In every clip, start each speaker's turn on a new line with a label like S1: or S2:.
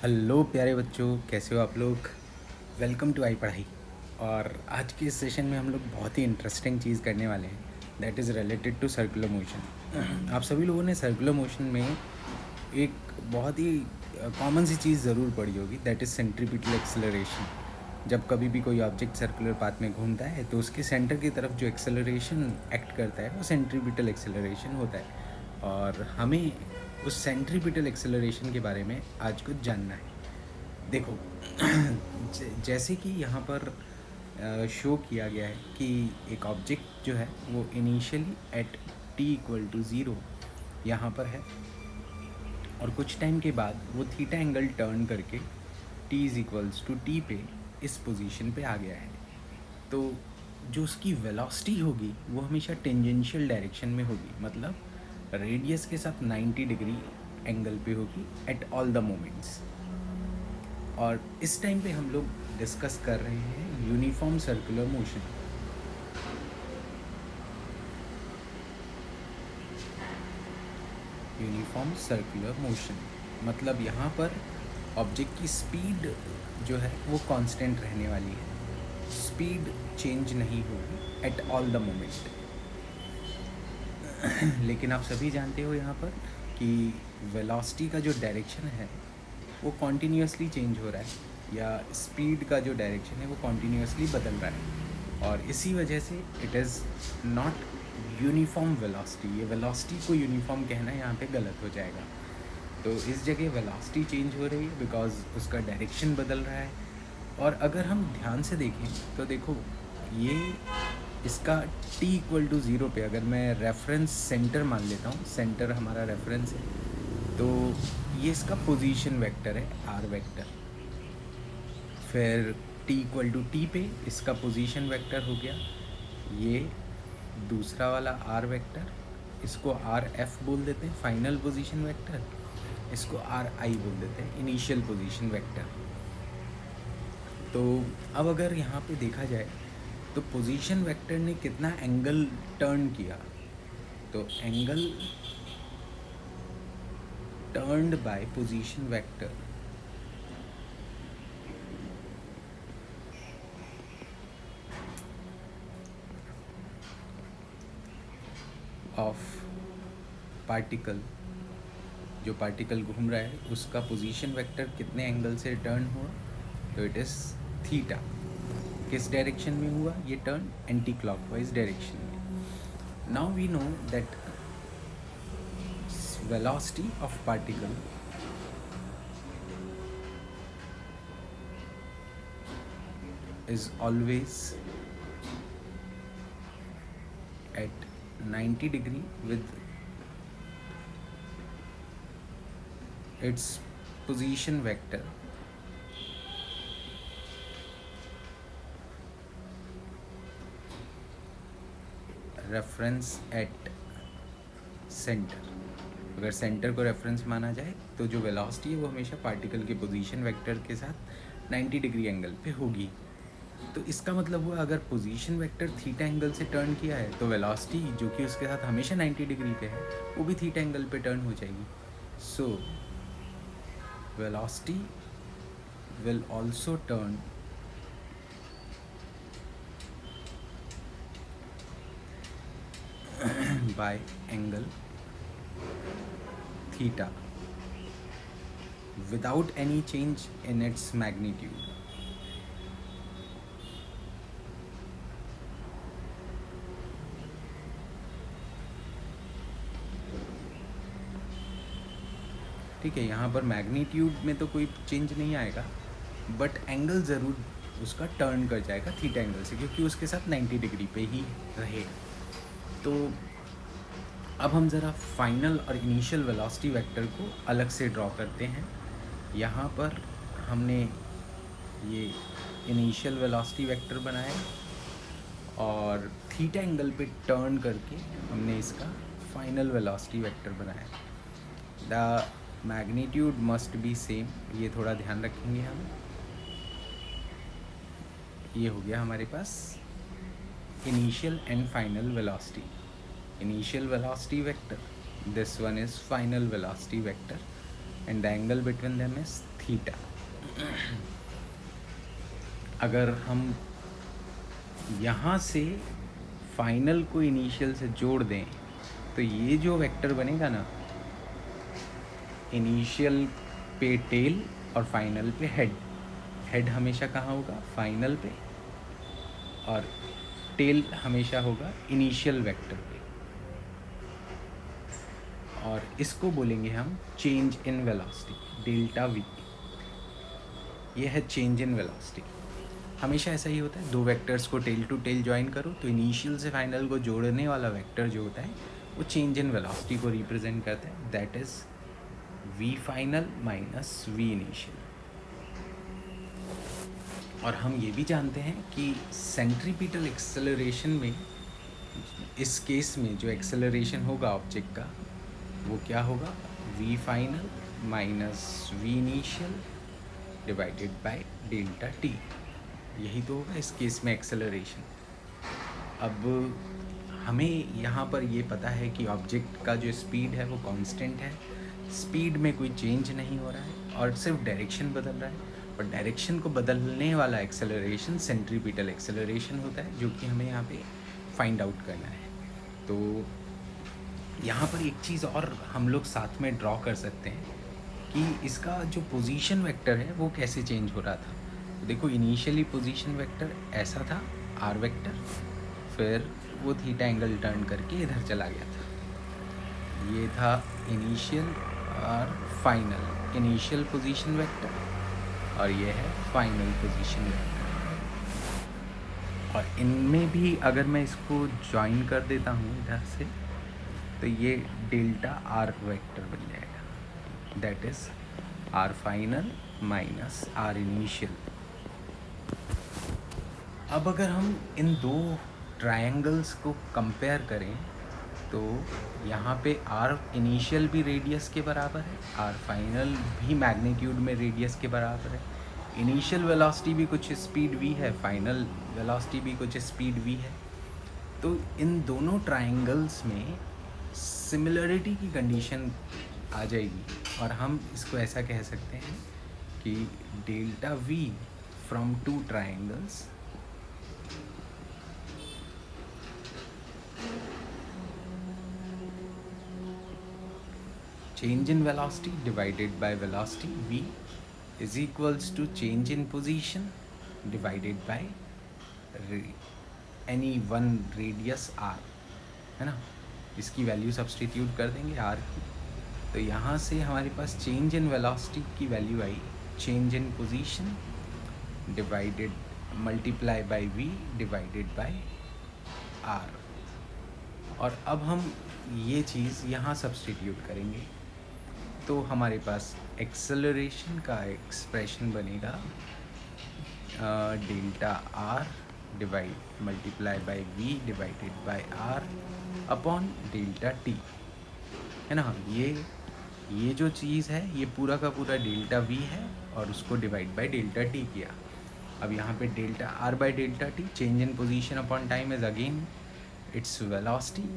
S1: Hello प्यारे बच्चों, कैसे हो आप लोग। वेलकम टू आई पढ़ाई। और आज के इस सेशन में हम लोग बहुत ही इंटरेस्टिंग चीज़ करने वाले हैं, that is related to circular motion. आप सभी लोगों ने सर्कुलर मोशन में एक बहुत ही कॉमन सी चीज़ ज़रूर पढ़ी होगी, दैट इज़ सेंट्रीपिटल एक्सेलरेशन। जब कभी भी कोई ऑब्जेक्ट सर्कुलर पाथ में घूमता है तो उसके सेंटर की तरफ जो एक्सेलरेशन एक्ट करता है वो सेंट्रीपिटल एक्सेलरेशन होता है। और हमें उस सेंट्रीपिटल एक्सेलरेशन के बारे में आज कुछ जानना है। देखो, जैसे कि यहाँ पर शो किया गया है कि एक ऑब्जेक्ट जो है वो इनिशियली एट t=0 यहाँ पर है, और कुछ टाइम के बाद वो थीटा एंगल टर्न करके t=t पे इस पोजीशन पे आ गया है। तो जो उसकी वेलोसिटी होगी वो हमेशा टेंजेंशियल डायरेक्शन में होगी, मतलब रेडियस के साथ 90 डिग्री एंगल पे होगी एट ऑल द मोमेंट्स। और इस टाइम पे हम लोग डिस्कस कर रहे हैं uniform circular motion. Uniform circular motion मतलब यहाँ पर ऑब्जेक्ट की स्पीड जो है वो कांस्टेंट रहने वाली है, स्पीड चेंज नहीं होगी एट ऑल द मोमेंट। लेकिन आप सभी जानते हो यहाँ पर कि वेलोसिटी का जो डायरेक्शन है वो कॉन्टीन्यूसली चेंज हो रहा है, या स्पीड का जो डायरेक्शन है वो कॉन्टीन्यूसली बदल रहा है, और इसी वजह से it is not uniform velocity. ये वेलोसिटी को यूनिफॉर्म कहना यहाँ पे गलत हो जाएगा। तो इस जगह वेलोसिटी चेंज हो रही है बिकॉज उसका डायरेक्शन बदल रहा है। और अगर हम ध्यान से देखें तो देखो, ये इसका t=0 पे अगर मैं रेफरेंस सेंटर मान लेता हूँ, सेंटर हमारा रेफरेंस है, तो ये इसका पोजीशन वेक्टर है, r वेक्टर। फिर t=t पे इसका पोजीशन वेक्टर हो गया ये दूसरा वाला r वेक्टर, इसको rf बोल देते हैं फाइनल पोजीशन वेक्टर, इसको ri बोल देते हैं इनिशियल पोजीशन वेक्टर। तो अब अगर यहाँ पे देखा जाए तो पोजीशन वेक्टर ने कितना एंगल टर्न किया, तो angle turned by position vector of particle, जो पार्टिकल घूम रहा है उसका पोजीशन वेक्टर कितने एंगल से टर्न हुआ, तो इट इज़ थीटा। किस डायरेक्शन में हुआ ये टर्न, एंटी क्लॉकवाइज डायरेक्शन में। Now we know that velocity of particle is always at 90 degree with its position vector reference at center। अगर सेंटर को रेफरेंस माना जाए तो जो वेलोसिटी है वो हमेशा पार्टिकल के पोजीशन वेक्टर के साथ 90 डिग्री एंगल पे होगी। तो इसका मतलब हुआ अगर पोजीशन वेक्टर थीटा एंगल से टर्न किया है तो वेलोसिटी जो कि उसके साथ हमेशा 90 डिग्री पे है वो भी थीटा एंगल पे टर्न हो जाएगी। So velocity will also turn by angle theta without any change in its magnitude। ठीक है, यहाँ पर मैग्नीट्यूड में तो कोई चेंज नहीं आएगा, बट एंगल ज़रूर उसका टर्न कर जाएगा थीटा एंगल से, क्योंकि उसके साथ 90 डिग्री पे ही रहेगा। तो अब हम ज़रा फाइनल और इनिशियल वेलोसिटी वेक्टर को अलग से ड्रॉ करते हैं। यहाँ पर हमने ये इनिशियल वेलोसिटी वेक्टर बनाया और थीटा एंगल पे टर्न करके हमने इसका फाइनल वेलोसिटी वेक्टर बनाया। The magnitude must be same, ये थोड़ा ध्यान रखेंगे हम। ये हो गया हमारे पास initial and final velocity. initial velocity vector, this one is final velocity vector, and the angle between them is theta. अगर हम यहाँ से फाइनल को इनिशियल से जोड़ दें तो ये जो वेक्टर बनेगा ना, इनिशियल पे टेल और फाइनल पे हेड। हेड हमेशा कहाँ होगा? फाइनल पे, और टेल हमेशा होगा इनिशियल वेक्टर पे। और इसको बोलेंगे हम change in velocity, delta we. ये है चेंज इन वेलोसिटी। हमेशा ऐसा ही होता है, दो वेक्टर्स को टेल टू टेल ज्वाइन करो तो इनिशियल से फाइनल को जोड़ने वाला वेक्टर जो होता है वो चेंज इन वेलोसिटी को रिप्रेजेंट करता है। That is V final minus V initial. और हम ये भी जानते हैं कि सेंट्रीपिटल एक्सेलरेशन में, इस केस में जो एक्सेलरेशन होगा ऑब्जेक्ट का वो क्या होगा? V final minus V initial divided by delta T. यही तो होगा इस केस में एक्सेलरेशन। अब हमें यहाँ पर ये पता है कि ऑब्जेक्ट का जो स्पीड है वो कांस्टेंट है, स्पीड में कोई चेंज नहीं हो रहा है और सिर्फ डायरेक्शन बदल रहा है। और डायरेक्शन को बदलने वाला एक्सेलरेशन सेंट्रीपिटल एक्सेलरेशन होता है, जो कि हमें यहाँ पे फाइंड आउट करना है। तो यहाँ पर एक चीज़ और हम लोग साथ में ड्रॉ कर सकते हैं कि इसका जो पोजीशन वेक्टर है वो कैसे चेंज हो रहा था। तो देखो, इनिशियली पोजीशन वेक्टर ऐसा था, आर वेक्टर, फिर वो थीटा एंगल टर्न करके इधर चला गया था। ये था इनिशियल और फाइनल, इनिशियल पोजीशन वेक्टर, और ये है फाइनल पोजीशन वेक्टर। और इनमें भी अगर मैं इसको ज्वाइन कर देता हूँ इधर से तो ये डेल्टा आर वेक्टर बन जाएगा। That is R final minus R initial. अब अगर हम इन दो ट्रायंगल्स को कंपेयर करें तो यहाँ पे आर इनिशियल भी रेडियस के बराबर है, आर फाइनल भी मैग्नीट्यूड में रेडियस के बराबर है। इनिशियल वेलोसिटी भी कुछ स्पीड v है, फाइनल वेलोसिटी भी कुछ स्पीड v है। तो इन दोनों ट्रायंगल्स में सिमिलरिटी की कंडीशन आ जाएगी और हम इसको ऐसा कह सकते हैं कि delta v from two triangles change in velocity divided by velocity v is equals to change in position divided by any one radius r, है ना। इसकी वैल्यू सब्सटीट्यूट कर देंगे r की, तो यहाँ से हमारे पास चेंज इन वेलोसिटी की value I change in position divided multiply by v divided by r। और अब हम ये चीज़ यहाँ सब्सटीट्यूट करेंगे तो हमारे पास एक्सेलरेशन का एक्सप्रेशन बनेगा delta R divide multiply by V divided by R upon delta T, है ना। ये जो चीज़ है ये पूरा का पूरा डेल्टा वी है और उसको डिवाइड बाय डेल्टा टी किया। अब यहाँ पे delta R bye delta T, change in position upon time is again its velocity,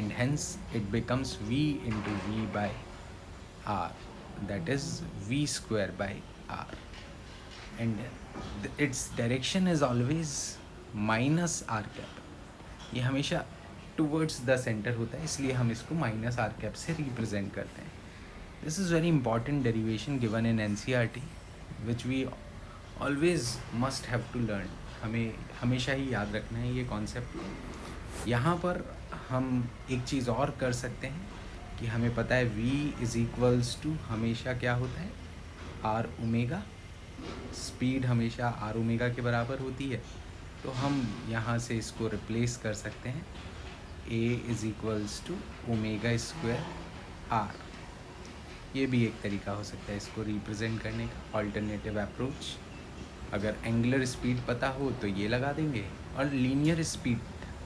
S1: and hence it becomes v into v by r, that is v square by r, and its direction is always minus r cap। ये हमेशा towards the center होता है, इसलिए हम इसको minus R cap से represent करते हैं। This is very important derivation given in NCERT which we always must have to learn. हमें हमेशा ही याद रखना है ये कॉन्सेप्ट। यहाँ पर हम एक चीज़ और कर सकते हैं कि हमें पता है v इज़ इक्वल्स टू हमेशा क्या होता है, आर ओमेगा। स्पीड हमेशा आर ओमेगा के बराबर होती है, तो हम यहाँ से इसको रिप्लेस कर सकते हैं a is equals to omega square R. ये भी एक तरीका हो सकता है इसको रिप्रेजेंट करने का, ऑल्टरनेटिव अप्रोच। अगर एंगुलर स्पीड पता हो तो ये लगा देंगे, और लीनियर स्पीड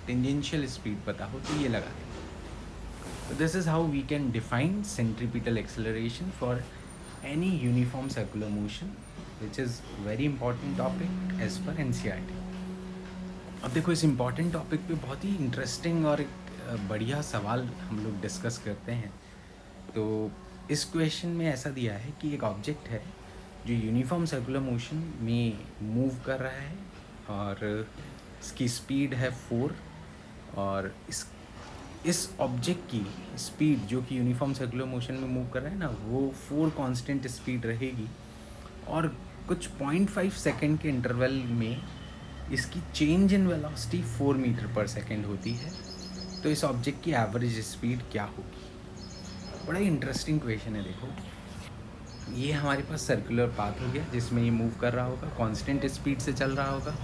S1: टेंजेंशियल स्पीड पता हो तो ये लगा देंगे। तो this is how we can define centripetal acceleration for any uniform circular motion, which is very important topic as per NCERT। अब देखो, इस इम्पॉर्टेंट टॉपिक पे बहुत ही इंटरेस्टिंग और एक बढ़िया सवाल हम लोग डिस्कस करते हैं तो इस क्वेश्चन में ऐसा दिया है कि एक ऑब्जेक्ट है जो यूनिफॉर्म सर्कुलर मोशन में मूव कर रहा है और इसकी स्पीड है 4 और इस ऑब्जेक्ट की स्पीड जो कि यूनिफॉर्म सर्कुलर मोशन में मूव कर रहा है ना, वो 4 कांस्टेंट स्पीड रहेगी और कुछ 0.5 सेकेंड के इंटरवल में इसकी चेंज इन वेलोसिटी 4 मीटर पर सेकेंड होती है। तो इस ऑब्जेक्ट की एवरेज स्पीड क्या होगी? बड़ा ही इंटरेस्टिंग क्वेश्चन है। देखो, ये हमारे पास सर्कुलर पाथ हो गया जिसमें ये मूव कर रहा होगा, कांस्टेंट स्पीड से चल रहा होगा।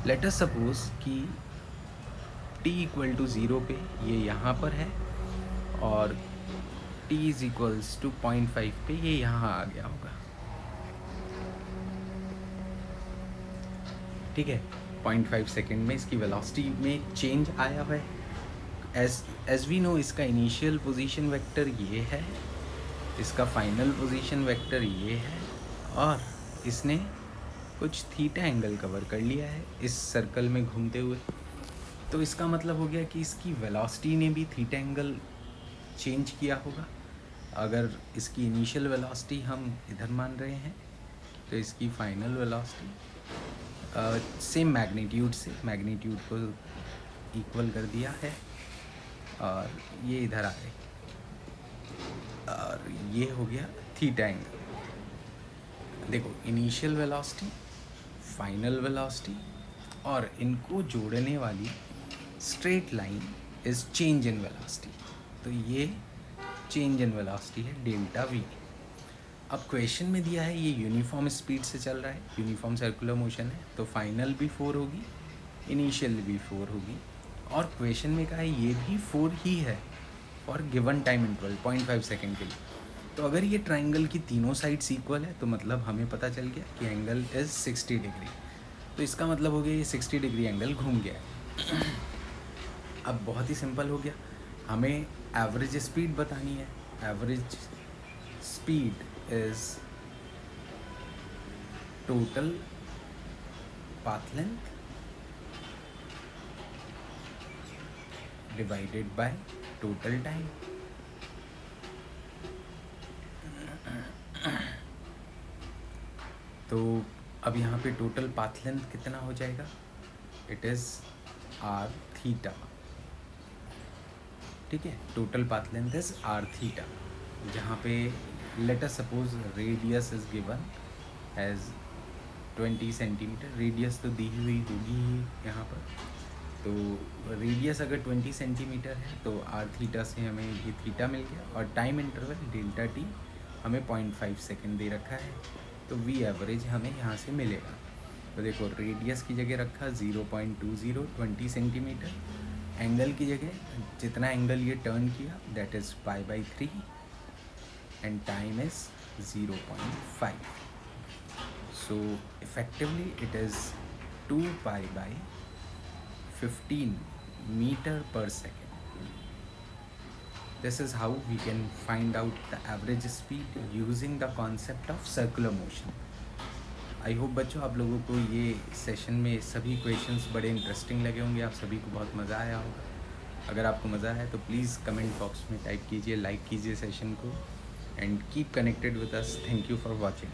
S1: लेट अस सपोज कि t इक्वल टू 0 पे ये यहाँ पर है और t इज इक्वल्स टू 0.5 पे ये यहाँ आ गया होगा। ठीक है, 0.5 सेकेंड में इसकी वेलोसिटी में चेंज आया हुआ है। एज वी नो, इसका इनिशियल पोजीशन वेक्टर ये है, इसका फाइनल पोजीशन वेक्टर ये है और इसने कुछ थीटा एंगल कवर कर लिया है इस सर्कल में घूमते हुए। तो इसका मतलब हो गया कि इसकी वेलोसिटी ने भी थीटा एंगल चेंज किया होगा। अगर इसकी इनिशियल वेलोसिटी हम इधर मान रहे हैं तो इसकी फाइनल वेलोसिटी सेम मैग्नीट्यूड को इक्वल कर दिया है और ये इधर आ गई और ये हो गया थीटा एंगल। देखो, इनिशियल वेलोसिटी, फाइनल वेलोसिटी और इनको जोड़ने वाली straight line is change in velocity. तो ये चेंज इन वेलोसिटी है डेल्टा वी। अब क्वेश्चन में दिया है ये यूनिफॉर्म स्पीड से चल रहा है, यूनिफॉर्म सर्कुलर मोशन है, तो फाइनल भी 4 होगी, इनिशियल भी 4 होगी और क्वेश्चन में कहा है ये भी 4 ही है और गिवन टाइम इंटरवल 0.5 सेकेंड के लिए। तो अगर ये ट्राइंगल की तीनों साइड्स इक्वल है तो मतलब हमें पता चल गया कि एंगल इज़ 60 डिग्री। तो इसका मतलब हो गया ये 60 डिग्री एंगल घूम गया है। अब बहुत ही सिंपल हो गया, हमें एवरेज स्पीड बतानी है। Average speed is total path length divided by total time. तो अब यहाँ पे टोटल पाथ लेंथ कितना हो जाएगा? It is R theta. ठीक है, total path length is R theta, जहाँ पे let us suppose radius is given as 20 centimetre. Radius तो दी हुई होगी ही यहाँ पर, तो रेडियस अगर 20 सेंटीमीटर है तो आर थीटा से हमें ये थीटा मिल गया और टाइम इंटरवल डेल्टा टी हमें 0.5 सेकेंड दे रखा है। तो वी एवरेज हमें यहाँ से मिलेगा। तो देखो, रेडियस की जगह रखा 0.20 20 सेंटीमीटर, एंगल की जगह जितना एंगल ये टर्न किया that is π/3 and time is 0.5। So effectively it is 2π/15 meter per second. This is how we can find out the average speed using the concept of circular motion. I hope बच्चों आप लोगों को ये session में सभी questions बड़े interesting लगे होंगे, आप सभी को बहुत मज़ा आया होगा। अगर आपको मज़ा आया तो प्लीज़ कमेंट बॉक्स में टाइप कीजिए, लाइक कीजिए सेशन को and keep connected with us. Thank you for watching.